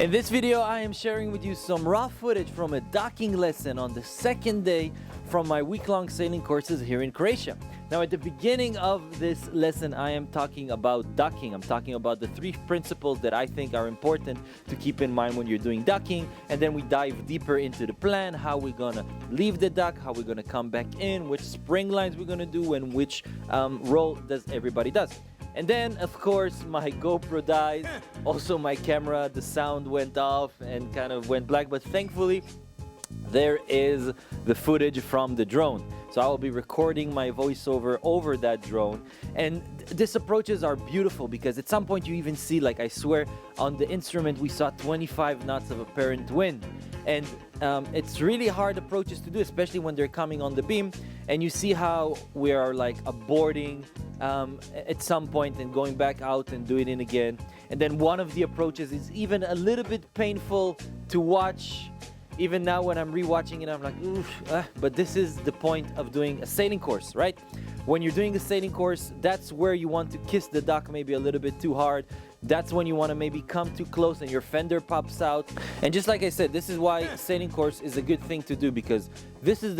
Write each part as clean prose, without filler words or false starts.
In this video, I am sharing with you some raw footage from a docking lesson on the second day from my week-long sailing courses here in Croatia. Now, at the beginning of this lesson, I am talking about docking. I'm talking about the 3 principles that I think are important to keep in mind when you're doing docking. And then we dive deeper into the plan, how we're gonna leave the dock, how we're gonna come back in, which spring lines we're gonna do, and which roll does everybody does. And then, of course, my GoPro died. Also, my camera, the sound went off and kind of went black. But thankfully, there is the footage from the drone. So I will be recording my voiceover over that drone. And these approaches are beautiful because at some point you even see, like I swear, on the instrument we saw 25 knots of apparent wind. And it's really hard approaches to do, especially when they're coming on the beam. And you see how we are like aborting at some point and going back out and doing it again. And then one of the approaches is even a little bit painful to watch. Even now when I'm rewatching it, I'm like, oof, but this is the point of doing a sailing course, right? When you're doing a sailing course, that's where you want to kiss the dock maybe a little bit too hard. That's when you want to maybe come too close and your fender pops out. And just like I said, this is why sailing course is a good thing to do, because this is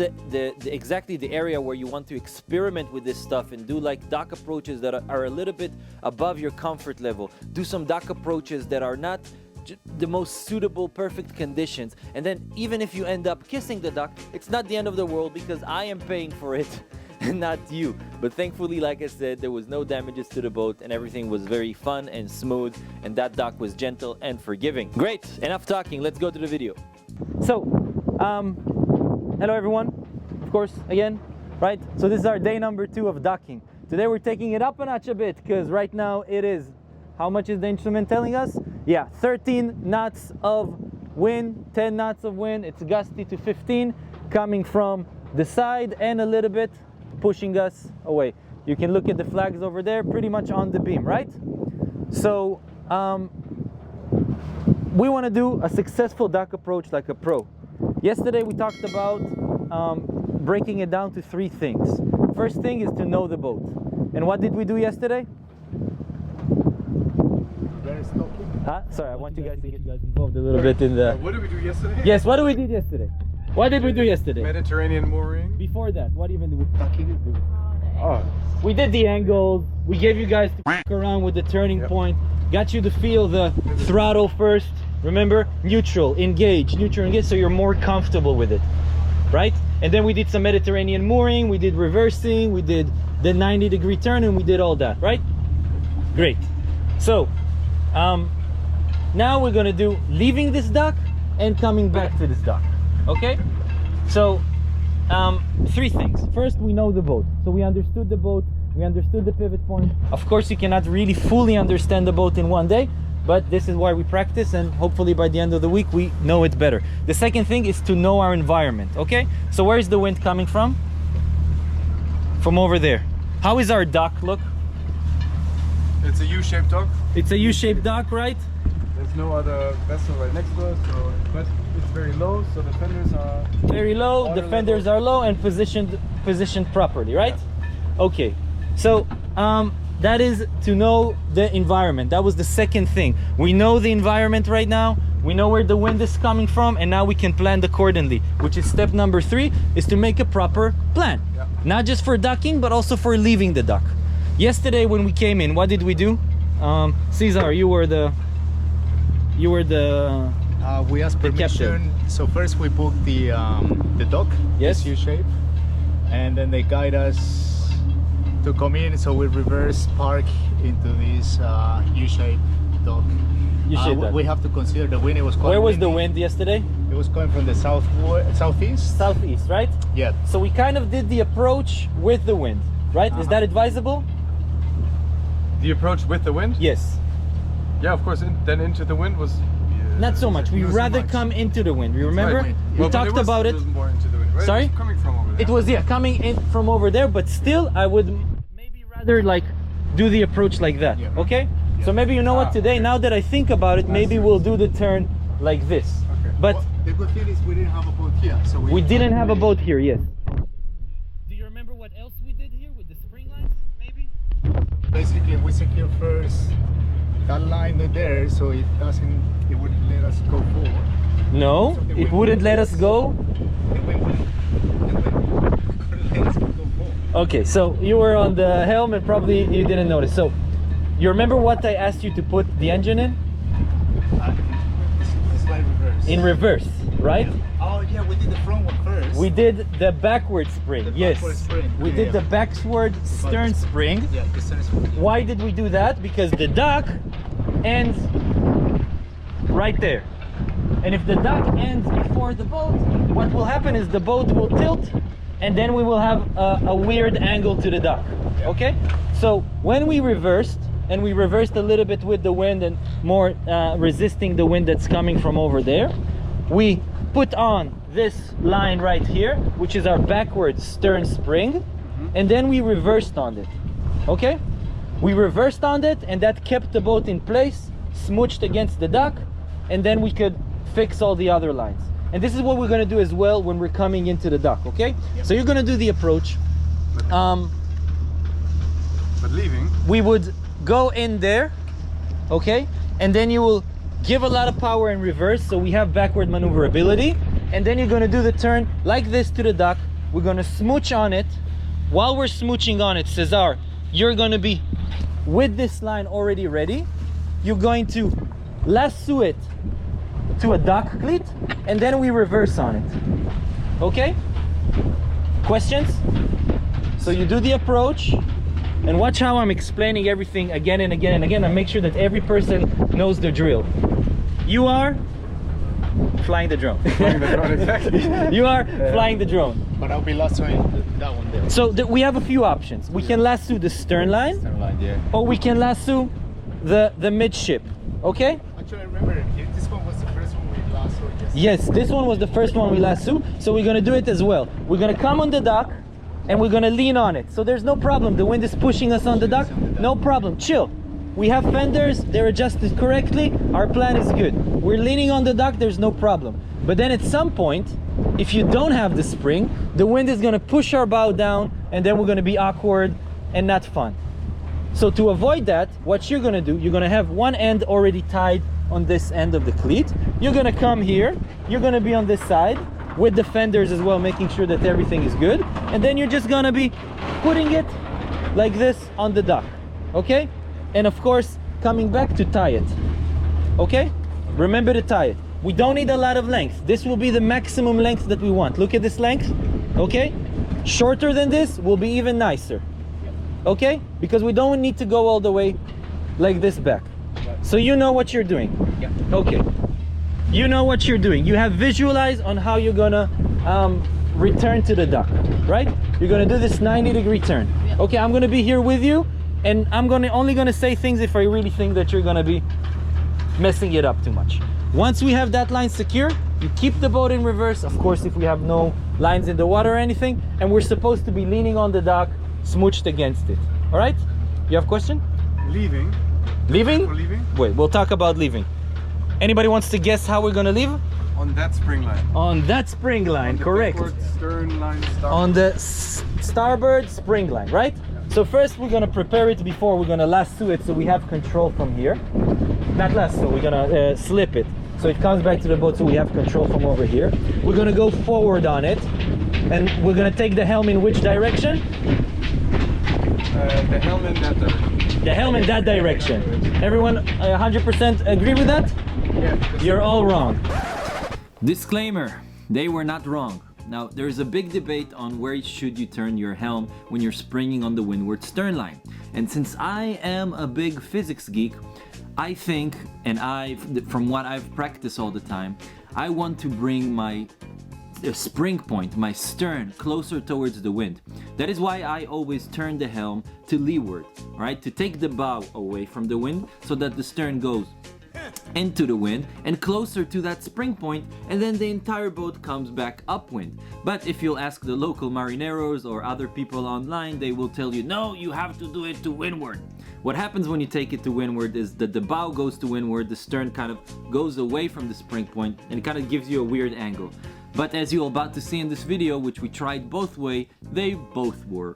exactly the area where you want to experiment with this stuff and do like dock approaches that are a little bit above your comfort level. Do some dock approaches that are not the most suitable, perfect conditions. And then even if you end up kissing the dock, it's not the end of the world because I am paying for it and not you. But thankfully, like I said, there was no damages to the boat and everything was very fun and smooth, and that dock was gentle and forgiving. Great, enough talking, let's go to the video. So, hello everyone, of course, again, right? So this is our day number 2 of docking. Today we're taking it up a notch a bit because right now it is, how much is the instrument telling us? Yeah, 13 knots of wind, 10 knots of wind. It's gusty to 15 coming from the side and a little bit pushing us away. You can look at the flags over there, pretty much on the beam, right? So we want to do a successful dock approach like a pro. Yesterday we talked about breaking it down to 3 things. First thing is to know the boat. And what did we do yesterday? Sorry, I want you guys to get involved a little bit in the... What did we do yesterday? Yes, what did we do yesterday? What did we do yesterday? Mediterranean mooring. Before that, what even did we do? Oh, we did the angles. We gave you guys to f around with the turning point. Got you to feel the throttle first. Remember? Neutral, engage, neutral, engage, so you're more comfortable with it. Right? And then we did some Mediterranean mooring. We did reversing. We did the 90-degree turn, and we did all that. Right? Great. So, now we're gonna do leaving this dock and coming back to this dock. Okay? So 3 things. First, we know the boat. So we understood the boat, we understood the pivot point. Of course, you cannot really fully understand the boat in one day, but this is why we practice, and hopefully by the end of the week we know it better. The second thing is to know our environment. Okay? So where is the wind coming from? From over there. How is our dock look? It's a U-shaped dock. It's a U-shaped dock, right? There's no other vessel right next to us, so, but it's very low, so the fenders are very low. The fenders are low and positioned properly, right? Yeah. Okay. So that is to know the environment. That was the second thing. We know the environment right now. We know where the wind is coming from, and now we can plan accordingly, which is step number 3, is to make a proper plan. Yeah. Not just for docking, but also for leaving the dock. Yesterday when we came in, what did we do? Cesar, you were the we asked permission. So first we booked the dock, yes, U-shape, and then they guide us to come in. So we reverse park into this U-shaped dock. We have to consider the wind. It was quite Where was windy. the wind yesterday? It was coming from the southeast. Southeast, right? Yeah. So we kind of did the approach with the wind, right? Is that advisable? the approach with the wind? Yes. Yeah, of course. Then into the wind was not so much. We rather come into the wind. You remember? Right. We talked about it. More into the wind, right? Sorry? It was coming from over there. It was, yeah, coming in from over there, but still I would maybe rather like do the approach like that. Yeah. Okay? Yeah. So maybe you know what, today, now that I think about it, maybe we'll do the turn like this. Okay. But well, the good thing is we didn't have a boat here. So we didn't have a boat here, yes. Do you remember what else we did here with the spring lines, maybe? Basically, we secure first that line there, so it wouldn't let us No, it wouldn't let us go. Okay, so you were on the helm and probably you didn't notice. So you remember what I asked you to put the engine in? Slide reverse. In reverse, right? Oh yeah, we did the front one first. We did the backward spring, yes. Backward spring. We did the backward stern spring. Yeah, the stern spring. Why did we do that? Because the dock ends right there. And if the dock ends before the boat, what will happen is the boat will tilt and then we will have a weird angle to the dock, okay? So when we reversed, and we reversed a little bit with the wind and more resisting the wind that's coming from over there, we put on this line right here, which is our backward stern spring, and then we reversed on it, okay? We reversed on it and that kept the boat in place, smooched against the dock, and then we could fix all the other lines. And this is what we're going to do as well when we're coming into the dock, okay? Yep. So you're going to do the approach. But leaving? We would go in there, okay? And then you will give a lot of power in reverse, so we have backward maneuverability. And then you're going to do the turn like this to the dock. We're going to smooch on it. While we're smooching on it, Cesar, you're going to be with this line already ready. You're going to lasso it to a dock cleat, and then we reverse on it, okay? Questions? So you do the approach, and watch how I'm explaining everything again and again and again, and make sure that every person knows the drill. You are flying the drone. Flying the drone, exactly. You are flying the drone. But I'll be lassoing that one there. So we have a few options. We can lasso the stern line, Yeah. or we can lasso the midship, okay? Actually, I remember this one was the first one we lassoed. Yes, this one was the first one we lasso, so we're gonna do it as well. We're gonna come on the dock and we're gonna lean on it. So there's no problem. The wind is pushing us on the dock. No problem. Chill. We have fenders, they're adjusted correctly. Our plan is good. We're leaning on the dock, there's no problem. But then at some point, if you don't have the spring, the wind is gonna push our bow down and then we're gonna be awkward and not fun. So to avoid that, what you're gonna do, you're gonna have one end already tied on this end of the cleat. You're gonna come here, you're gonna be on this side with the fenders as well, making sure that everything is good. And then you're just gonna be putting it like this on the dock, okay? And of course, coming back to tie it, okay? Remember to tie it. We don't need a lot of length. This will be the maximum length that we want. Look at this length, okay? Shorter than this will be even nicer, okay? Because we don't need to go all the way like this back. So you know what you're doing. Yeah. Okay. You know what you're doing. You have visualized on how you're gonna return to the dock, right? You're gonna do this 90-degree turn. Okay, I'm gonna be here with you, and I'm only gonna say things if I really think that you're gonna be messing it up too much. Once we have that line secure, you keep the boat in reverse, of course, if we have no lines in the water or anything, and we're supposed to be leaning on the dock, smooched against it. All right? You have a question? Leaving? Leaving? For leaving? Wait, we'll talk about leaving. Anybody wants to guess how we're gonna leave? On that spring line. On that spring line, correct. Stern line, starboard. On the starboard spring line, right? So first we're gonna prepare it before we're gonna lasso it, so we have control from here. Not lasso, we're gonna slip it. So it comes back to the boat, so we have control from over here. We're gonna go forward on it, and we're gonna take the helm in which direction? The helm in that direction. The helm in that direction. Everyone 100% agree with that? Yeah. You're all wrong. Disclaimer, they were not wrong. Now, there's a big debate on where should you turn your helm when you're springing on the windward stern line. And since I am a big physics geek, I think, and from what I've practiced all the time, I want to bring my spring point, my stern, closer towards the wind. That is why I always turn the helm to leeward, right? To take the bow away from the wind so that the stern goes into the wind and closer to that spring point, and then the entire boat comes back upwind. But if you'll ask the local marineros or other people online, they will tell you, no, you have to do it to windward. What happens when you take it to windward is that the bow goes to windward, the stern kind of goes away from the spring point, and it kind of gives you a weird angle. But as you're about to see in this video, which we tried both way, they both were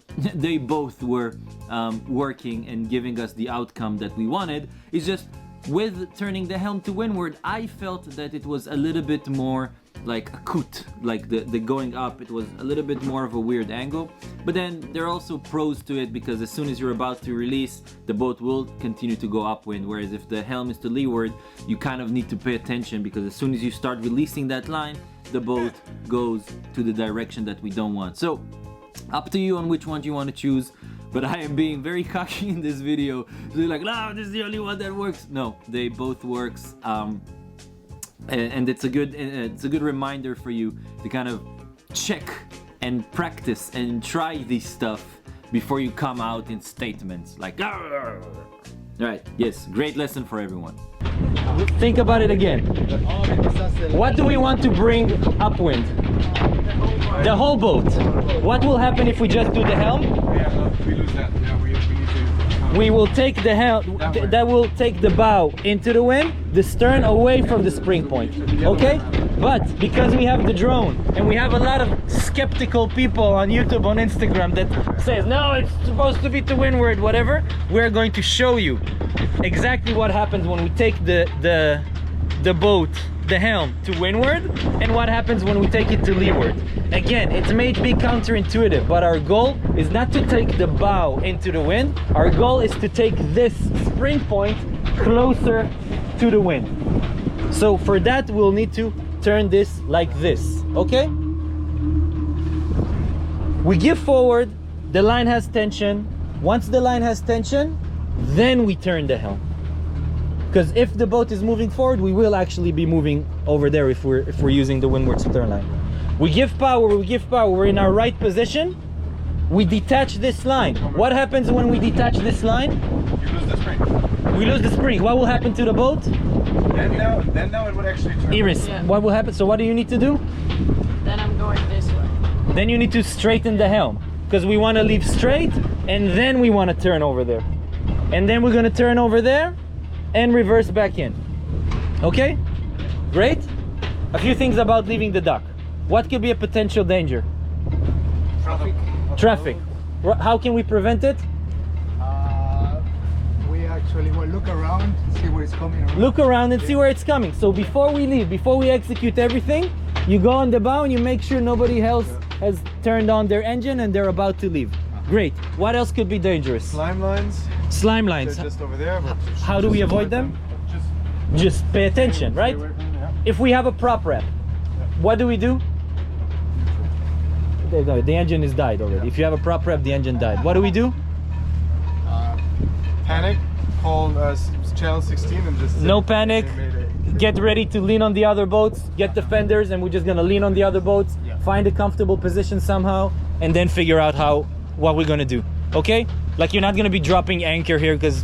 working and giving us the outcome that we wanted. It's just with turning the helm to windward, I felt that it was a little bit more like a coot, like the going up, it was a little bit more of a weird angle. But then there are also pros to it, because as soon as you're about to release, the boat will continue to go upwind, whereas if the helm is to leeward, you kind of need to pay attention, because as soon as you start releasing that line, the boat goes to the direction that we don't want. So up to you on which one you want to choose, but I am being very cocky in this video. So you're like, no, this is the only one that works. No, they both works. And it's a good reminder for you to kind of check and practice and try this stuff before you come out in statements like "Arr!" All right, yes, great lesson for everyone. Think about it again. What do we want to bring upwind? The whole boat. What will happen if we just do the helm? Yeah, we lose that. Yeah, we need to. We will take the helm, that will take the bow into the wind, the stern away from the spring point, okay? But because we have the drone and we have a lot of skeptical people on YouTube, on Instagram that says, no, it's supposed to be to windward, whatever, we're going to show you exactly what happens when we take the boat, the helm, to windward, and what happens when we take it to leeward. Again, it may be counterintuitive, but our goal is not to take the bow into the wind. Our goal is to take this spring point closer to the wind. So for that, we'll need to turn this like this, okay? We give forward, the line has tension. Once the line has tension, then we turn the helm. Because if the boat is moving forward, we will actually be moving over there if we're using the windward stern line. We give power, we're in our right position. We detach this line. What happens when we detach this line? You lose the spring. We lose the spring. What will happen to the boat? Then now it would actually turn. Iris, Yeah. what will happen? So what do you need to do? Then I'm going this way. Then you need to straighten the helm, because we want to leave straight and then we want to turn over there. And then we're going to turn over there and reverse back in. Okay? Great. A few things about leaving the dock. What could be a potential danger? Traffic. How can we prevent it? We actually will look around, see where it's coming around. Look around and see where it's coming. So before we leave, before we execute everything, you go on the bow and you make sure nobody else has turned on their engine and they're about to leave. Great. What else could be dangerous? Slime lines. Slime lines. They're just over there. But How do we avoid them? Just pay attention, right? If we have a prop wrap, what do we do? The engine is died already. If you have a prop wrap, the engine died. What do we do? Panic. Call channel 16 and just. No panic. Get ready to lean on the other boats. Get the fenders, and we're just gonna lean on the other boats. Find a comfortable position somehow, and then figure out what we're gonna do. Okay? Like, you're not gonna be dropping anchor here because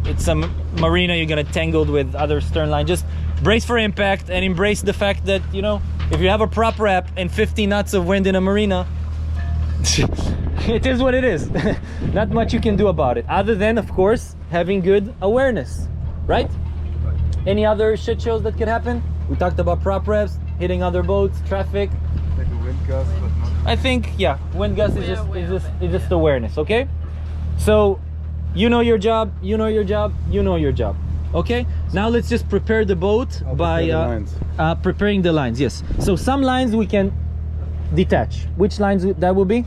it's a marina. You're gonna tangled with other stern line. Just brace for impact and embrace the fact that, you know, if you have a prop wrap and 50 knots of wind in a marina, it is what it is. Not much you can do about it, other than, of course, having good awareness, right? Any other shit shows that could happen? We talked about prop wraps, hitting other boats, traffic. Like a wind gust, but not. I think, yeah, wind gust is just awareness, okay? So, you know your job, you know your job, you know your job. Okay, now let's just prepare the boat by preparing the lines. Yes, so some lines we can detach. Which lines that will be?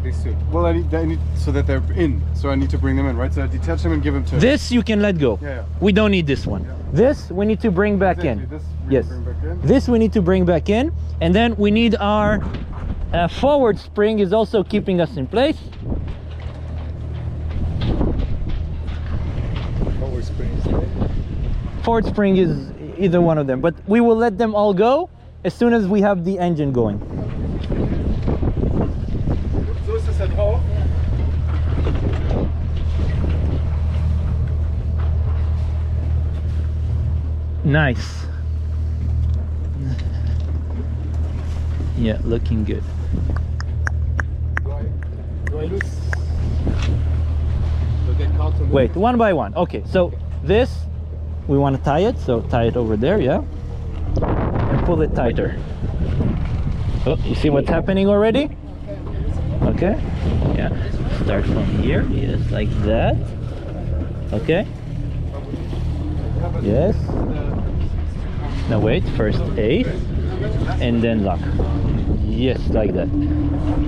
These two. Well, I need so that they're in. So I need to bring them in, right? So I detach them and give them to. This you can let go. Yeah. We don't need this one. Yeah. This we need to bring back Exactly. in. This we Yes. bring back in. This we need to bring back in, and then we need our forward spring is also keeping us in place. Forward spring is either one of them, but we will let them all go as soon as we have the engine going. So is this at home? Nice. Yeah, looking good. Do I lose? Do I get caught on Wait, one by one. Okay, so this, we want to tie it, so tie it over there, yeah? And pull it tighter. Oh, you see what's happening already? Okay, yeah. Start from here, yes, like that. Okay. Yes. Now wait, first eighth and then lock. Yes, like that.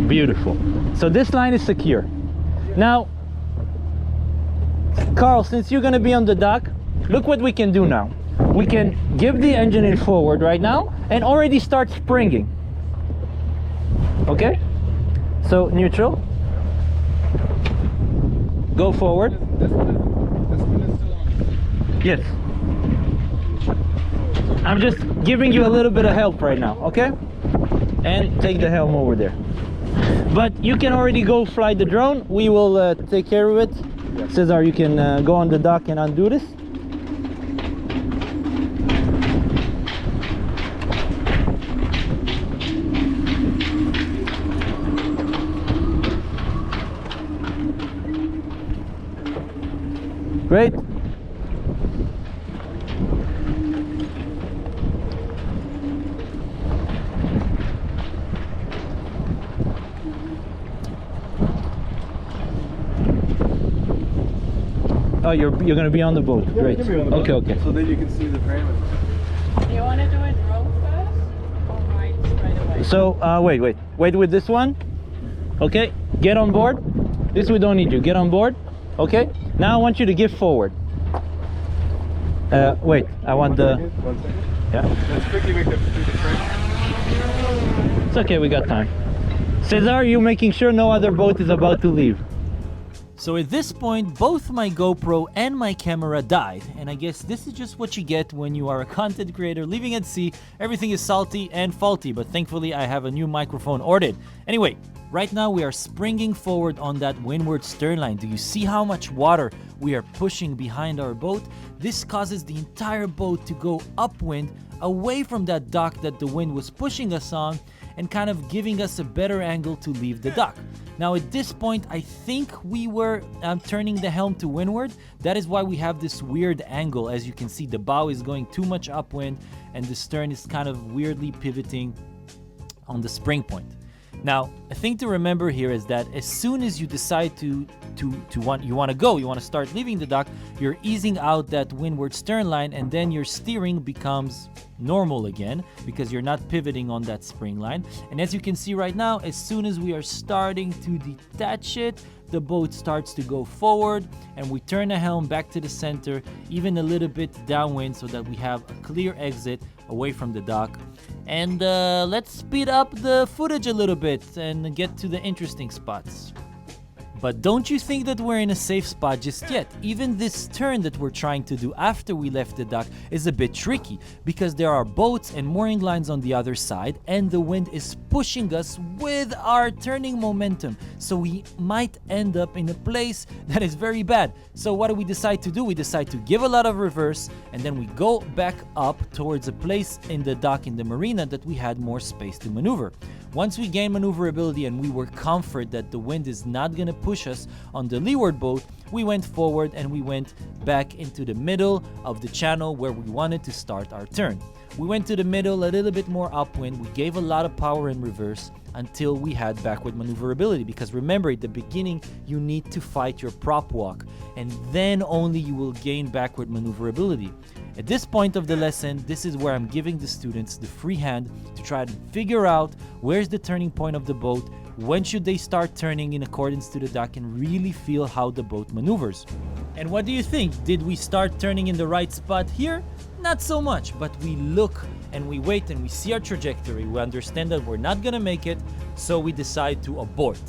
Beautiful. So this line is secure. Now, Carl, since you're gonna be on the dock, look what we can do now. We can give the engine in forward right now and already start springing. Okay? So neutral. Go forward. This one is still on. Yes. I'm just giving you a little bit of help right now, okay? And take the helm over there. But you can already go fly the drone. We will take care of it. Yes. Cesar, you can go on the dock and undo this. Great. Oh, you're gonna be on the boat. Yeah, Great. you can be on the boat. Okay, okay. So then you can see the pyramid. You want to do it row first or right away? So wait with this one. Okay, get on board. This we don't need you. Get on board. Okay. Now I want you to give forward. Wait, I want the. 1 second. Yeah. Let's quickly make the frame. It's okay. We got time. Cesar, you making sure no other boat is about to leave. So at this point, both my GoPro and my camera died, and I guess this is just what you get when you are a content creator living at sea. Everything is salty and faulty, but thankfully I have a new microphone ordered. Anyway, right now we are springing forward on that windward stern line. Do you see how much water we are pushing behind our boat? This causes the entire boat to go upwind, away from that dock that the wind was pushing us on, and kind of giving us a better angle to leave the dock. Now at this point, I think we were turning the helm to windward. That is why we have this weird angle. As you can see, the bow is going too much upwind and the stern is kind of weirdly pivoting on the spring point. Now, a thing to remember here is that as soon as you decide you want to start leaving the dock, you're easing out that windward stern line, and then your steering becomes normal again because you're not pivoting on that spring line. And as you can see right now, as soon as we are starting to detach it, the boat starts to go forward and we turn the helm back to the center, even a little bit downwind, so that we have a clear exit away from the dock. And let's speed up the footage a little bit and get to the interesting spots. But don't you think that we're in a safe spot just yet? Even this turn that we're trying to do after we left the dock is a bit tricky because there are boats and mooring lines on the other side and the wind is pushing us with our turning momentum. So we might end up in a place that is very bad. So what do we decide to do? We decide to give a lot of reverse and then we go back up towards a place in the dock in the marina that we had more space to maneuver. Once we gained maneuverability and we were comfort that the wind is not going to push us on the leeward boat, we went forward and we went back into the middle of the channel where we wanted to start our turn. We went to the middle, a little bit more upwind. We gave a lot of power in reverse until we had backward maneuverability, because remember, at the beginning you need to fight your prop walk and then only you will gain backward maneuverability. At this point of the lesson, this is where I'm giving the students the free hand to try to figure out where's the turning point of the boat, when should they start turning in accordance to the dock, and really feel how the boat maneuvers. And what do you think? Did we start turning in the right spot here? Not so much, but we look and we wait and we see our trajectory. We understand that we're not gonna make it, so we decide to abort.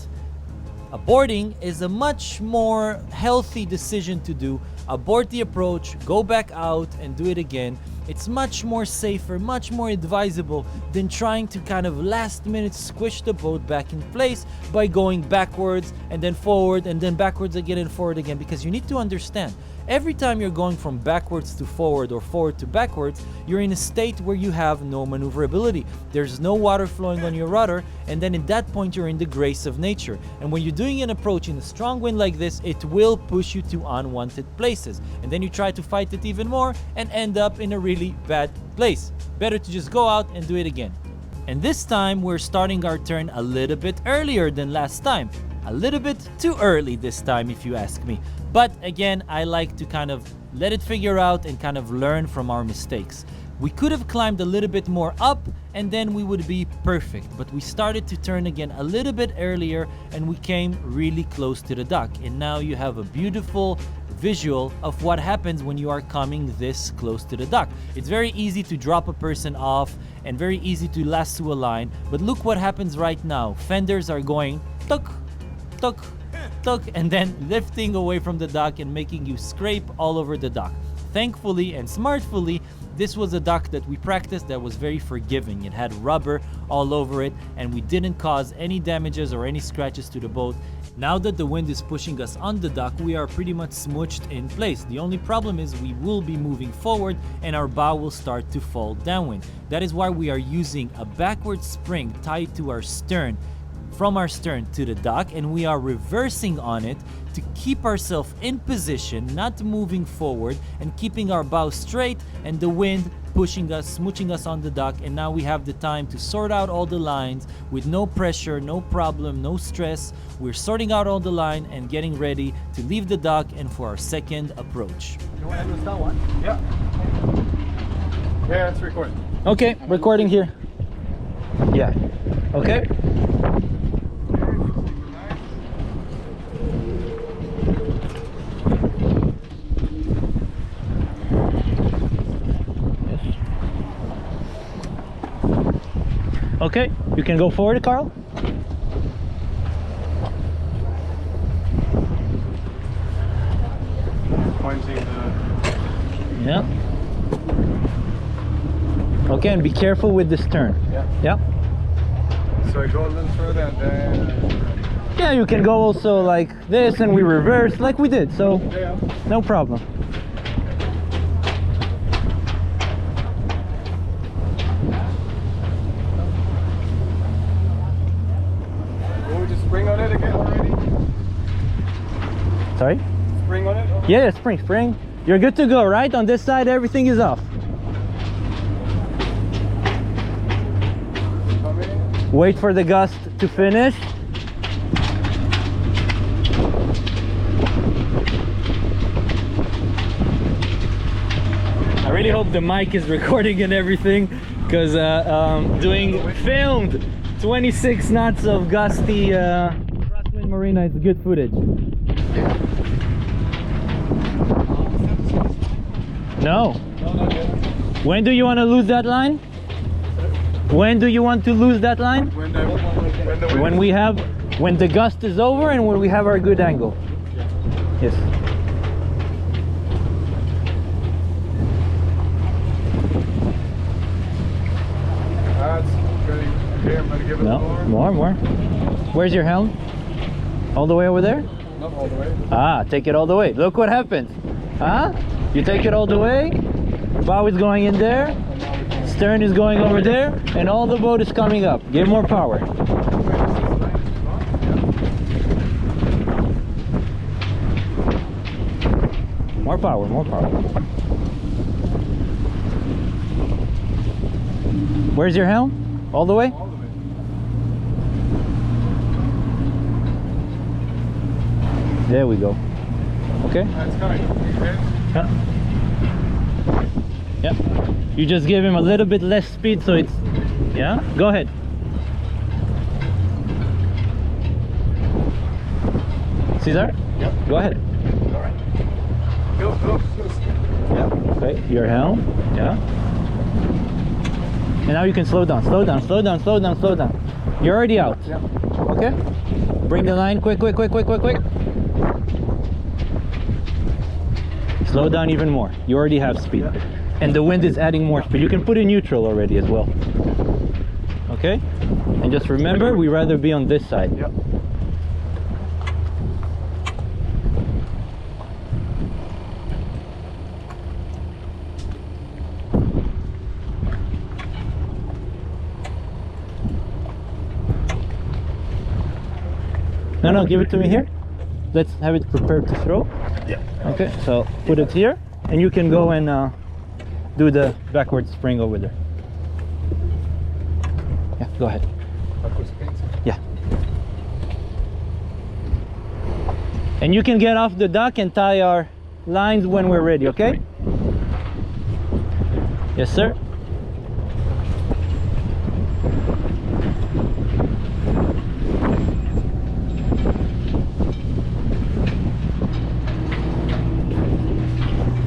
Aborting is a much more healthy decision to do. Abort the approach, go back out and do it again. It's much more safer, much more advisable than trying to kind of last minute squish the boat back in place by going backwards and then forward and then backwards again and forward again, because you need to understand, every time you're going from backwards to forward or forward to backwards, you're in a state where you have no maneuverability. There's no water flowing on your rudder, and then at that point you're in the grace of nature. And when you're doing an approach in a strong wind like this, it will push you to unwanted places. And then you try to fight it even more and end up in a really bad place. Better to just go out and do it again. And this time we're starting our turn a little bit earlier than last time. A little bit too early this time, if you ask me. But again, I like to kind of let it figure out and kind of learn from our mistakes. We could have climbed a little bit more up and then we would be perfect, but we started to turn again a little bit earlier and we came really close to the dock. And now you have a beautiful visual of what happens when you are coming this close to the dock. It's very easy to drop a person off and very easy to lasso a line, but look what happens right now. Fenders are going tuk, tuk, tuk, and then lifting away from the dock and making you scrape all over the dock. Thankfully and smartfully, this was a dock that we practiced that was very forgiving. It had rubber all over it and we didn't cause any damages or any scratches to the boat. Now that the wind is pushing us on the dock, we are pretty much smooched in place. The only problem is we will be moving forward and our bow will start to fall downwind. That is why we are using a backward spring tied to our stern, from our stern to the dock, and we are reversing on it to keep ourselves in position, not moving forward, and keeping our bow straight and the wind pushing us, smooching us on the dock. And now we have the time to sort out all the lines with no pressure, no problem, no stress. We're sorting out all the line and getting ready to leave the dock and for our second approach. You want to do that one? Yeah. Yeah, it's recording. Okay, recording here. Yeah. Okay. Okay, you can go forward, Carl. Pointing the... Yeah. Okay, and be careful with this turn. Yeah. Yeah. So I go a little further and then... Yeah, you can go also like this and we reverse like we did, so Yeah. no problem. Will we just spring on it again already? Sorry? Spring on it? Already? Yeah, spring. You're good to go, right? On this side, everything is off. Come in. Wait for the gust to finish. I really hope the mic is recording and everything, because doing filmed 26 knots of gusty crosswind marina is good footage. No. No, not yet. When do you want to lose that line? When do you want to lose that line? When the wind When the gust is over and when we have our good angle. Yes. That's good. Okay, I'm gonna give it No, more. Where's your helm? All the way over there? Not all the way. Ah, take it all the way. Look what happens. Huh? You take it all the way. Bow is going in there. Stern is going over there. And all the boat is coming up. Give more power. More power. Where's your helm? All the way? All the way. There we go. Okay? That's coming. Okay. Yeah. You just give him a little bit less speed so it's... Yeah? Go ahead. Caesar? Yep. Go ahead. All right. Go. Yeah. Okay, your helm. Yeah. And now you can slow down. You're already out. Yeah. Okay? Bring the line quick. Slow down even more. You already have speed. Yeah. And the wind is adding more speed. You can put in neutral already as well. Okay? And just remember, we rather be on this side. Yep. No, give it to me here. Let's have it prepared to throw. Yeah. Okay, so put it here, and you can go and do the backward spring over there. Yeah, go ahead. Yeah. And you can get off the dock and tie our lines when we're ready, okay? Yes, sir.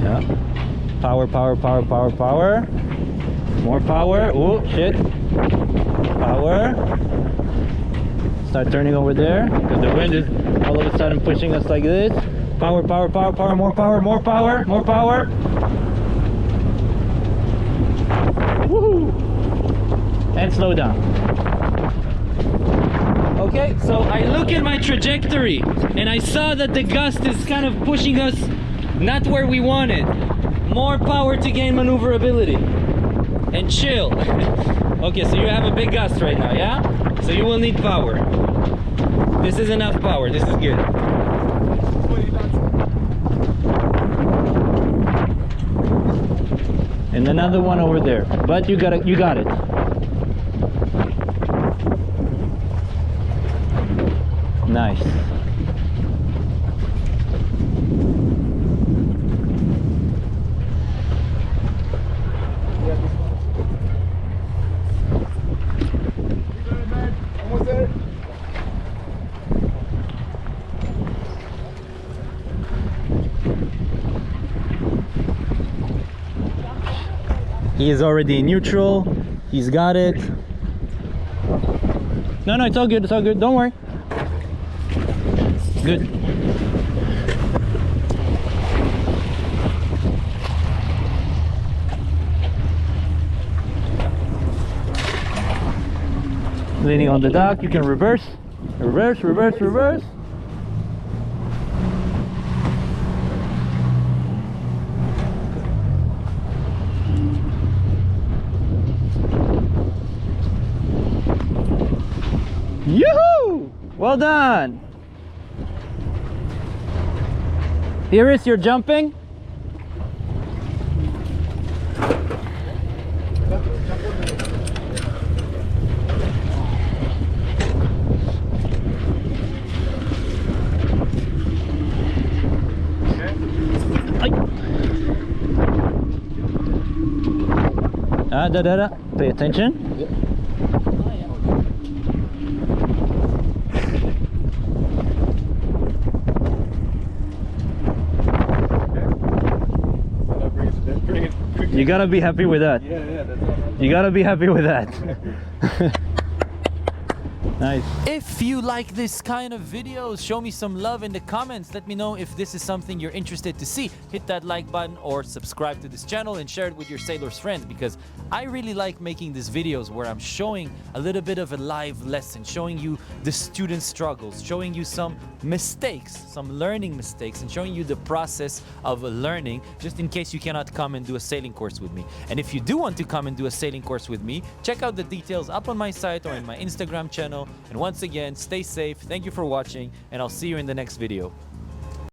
Yeah. Power, power, power, power, power. More power. Oh, shit. Power. Start turning over there because the wind is all of a sudden pushing us like this. Power, power, power, power, more power, more power, more power. Woohoo! And slow down. Okay, so I look at my trajectory and I saw that the gust is kind of pushing us not where we wanted. More power to gain maneuverability. And chill. Okay, so you have a big gust right now, yeah? So you will need power. This is enough power, this is good. And another one over there. But you got it. Nice. Almost there. He is already in neutral. He's got it. No, it's all good. It's all good. Don't worry. Good. Leaning on the dock, you can reverse. Reverse, reverse, reverse. Yoo-hoo! Well done! Here is your jumping. Pay attention. Yep. You gotta be happy with that. Yeah, that's all. You gotta be happy with that. Nice. If you like this kind of videos, show me some love in the comments. Let me know if this is something you're interested to see. Hit that like button or subscribe to this channel and share it with your sailors friends, because I really like making these videos where I'm showing a little bit of a live lesson, showing you the student struggles, showing you some mistakes, some learning mistakes, and showing you the process of learning, just in case you cannot come and do a sailing course with me. And if you do want to come and do a sailing course with me, check out the details up on my site or in my Instagram channel. And once again, stay safe, thank you for watching, and I'll see you in the next video.